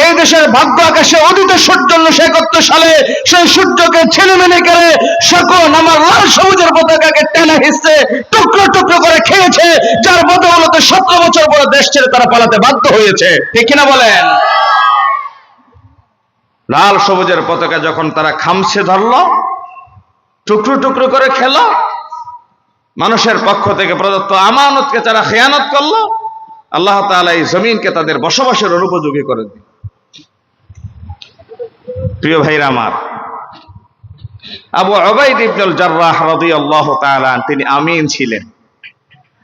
এই দেশের ভাগ্য আকাশে উদিত সূর্য 1971 সালে সেই সূর্যকে ছেলেমেলে করে সকল আমার লাল সবুজের পতাকাকে টেনে হিসছে টুকরো টুকরো করে খেয়েছে, যার বদৌলতে 17 বছর পরে দেশ ছেড়ে তারা পালাতে বাধ্য হয়েছে। ঠিক কিনা বলেন? লাল সবুজের পতাকা যখন তারা খামছে ধরলো, টুকরো টুকরো করে খেলো, মানুষের পক্ষ থেকে প্রদত্ত আমানতকে তারা খেয়ানত করলো, আল্লাহ তাআলা এই জমিনকে তাদের বসবাসের অনুপযোগী করে দিল। প্রিয় ভাইরা আমার, আবু উবাইদ ইবনুল জাররাহ রাদিয়াল্লাহু তাআলা তিনি আমিন ছিলেন।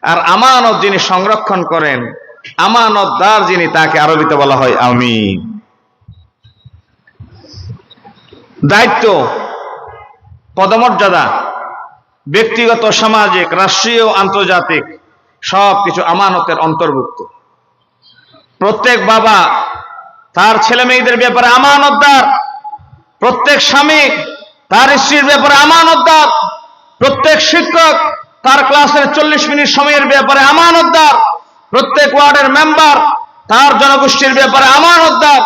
আর আমানত যিনি সংরক্ষণ করেন, আমানতদার যিনি, তাকে আরবিতে বলা হয় আমিন। দায়িত্ব, পদমর্যাদা, ব্যক্তিগত, সামাজিক, রাষ্ট্রীয়, আন্তর্জাতিক সবকিছু আমানতের অন্তর্ভুক্ত। প্রত্যেক বাবা তার ছেলে মেয়েদের ব্যাপারে আমানতদার, প্রত্যেক স্বামী তার স্ত্রীর ব্যাপারে আমানতদার, প্রত্যেক শিক্ষক তার ক্লাসের 40 মিনিট সময়ের ব্যাপারে আমানতদার, প্রত্যেক ওয়ার্ডের মেম্বার তার জনগোষ্ঠীর ব্যাপারে আমানতদার,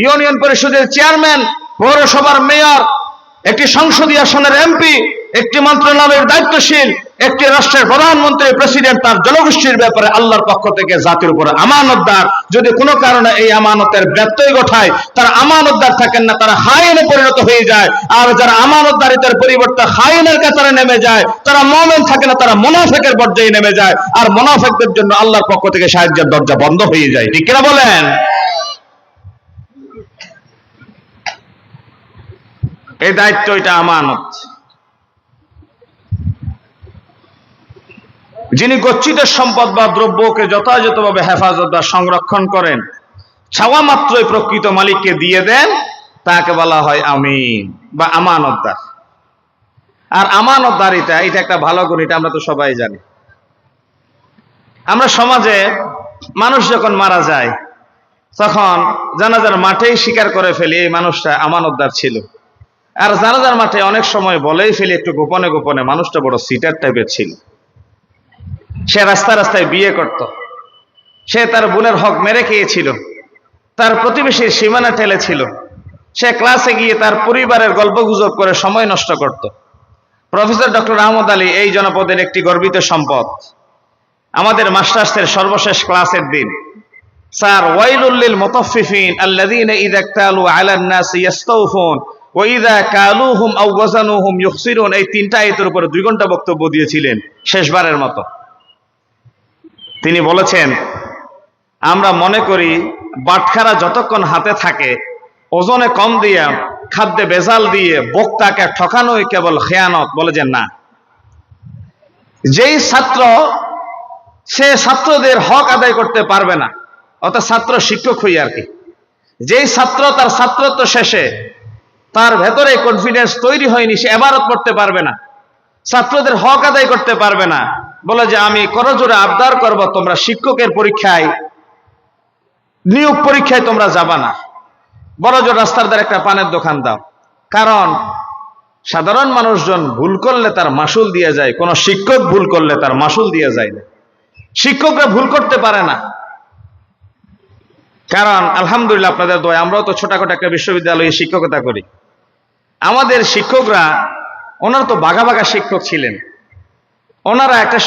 ইউনিয়ন পরিষদের চেয়ারম্যান, পৌরসভার মেয়র, একটি সংসদীয় আসনের এমপি, একটি মন্ত্রণালয়ের দায়িত্বশীল, একটি রাষ্ট্রের প্রধানমন্ত্রী, প্রেসিডেন্ট তার জনগোষ্ঠীর ব্যাপারে আল্লাহর পক্ষ থেকে জাতির উপরে আমানতদার। যদি কোনো কারণে এই আমানতের ব্যত্যয় ঘটায়, তারা আমানতদার থাকেন না, তারা খায়েনে পরিণত হয়ে যায়। আর যারা আমানতদারিতার পরিবর্তে খায়েনের কাতারে নেমে যায়, তারা মুমিন থাকে না, তারা মুনাফিকের পর্যায়ে নেমে যায়। আর মুনাফিকদের জন্য আল্লাহর পক্ষ থেকে সাহায্যের দরজা বন্ধ হয়ে যায়। ঠিক কিনা বলেন? এই দায়িত্ব, এটা আমানত। যিনি গচ্ছিত সম্পদ বা দ্রব্যকে যথাযথভাবে হেফাজত বা সংরক্ষণ করেন, চাওয়া মাত্রই প্রকৃত মালিককে দিয়ে দেন, তাকে বলা হয় আমিন বা আমানতদার। আর আমানতদারিতা এটা একটা ভালো গুণ, এটা আমরা তো সবাই জানি। আমরা সমাজে মানুষ যখন মারা যায়, তখন জানাজার মাঠেই স্বীকার করে ফেলি এই মানুষটা আমানতদার ছিল। আর জানাজার মাঠে অনেক সময় বলেই ফেলি একটু গোপনে গোপনে, মানুষটা বড় সিটার টাইপের ছিল। সে রাস্তায় রাস্তায় বিয়ে করত, সে তার বোনের হক মেরে খেয়েছিল, তার প্রতিবেশীর সীমানা ঠেলেছিল, সে ক্লাসে গিয়ে তার পরিবারের গল্পগুজব করে সময় নষ্ট করত। প্রফেসর ডক্টর আহমদ আলী এই জনপদের একটি গর্বিত সম্পদ। আমাদের মাস্টার্সের সর্বশেষ ক্লাসের দিন স্যার ওয়াইলুল লিল মুতাফফিফিন আল্লাযীনা ইযা ইক্তালু আলান নাসি ইস্তাওফুন ওয়া ইযা কালুহুম আও ওয়াজানুহুম ইখসিরুন, এই 3টা আয়াতের উপরে 2 ঘন্টা বক্তব্য দিয়েছিলেন শেষবারের মতো। তিনি বলেছেন, আমরা মনে করি বাটখারা যতক্ষণ হাতে থাকে, ওজনে কম দিয়ে, খাদ্যে বেজাল দিয়ে বক্তাকে ঠকানোই কেবল খেয়ানত। বলে যে না, যেই ছাত্র সে ছাত্রদের হক আদায় করতে পারবে না, অর্থাৎ ছাত্র শিক্ষক হই আর কি, যেই ছাত্র তার ছাত্রত্ব শেষে তার ভেতরে কনফিডেন্স তৈরি হয়নি, সে ইবাদত করতে পারবে না, ছাত্রদের হক আদায় করতে পারবে না। বলে যে আমি করজোরে আবদার করব, তোমরা শিক্ষকের পরীক্ষায়, নিয়োগ পরীক্ষায় তোমরা যাবা না, বড়জোর রাস্তার ধারে একটা পানের দোকান দাও। কারণ সাধারণ মানুষজন ভুল করলে তার মাসুল দিয়ে যায়, কোন শিক্ষক ভুল করলে তার মাসুল দিয়ে যায় না। শিক্ষকরা ভুল করতে পারে না, কারণ আলহামদুলিল্লাহ আপনাদের দোয়া আমরাও তো ছোটখাটো একটা বিশ্ববিদ্যালয়ে শিক্ষকতা করি। আমাদের শিক্ষকরা, ওনারা তো বাঘা বাঘা শিক্ষক ছিলেন। ওনারা একটা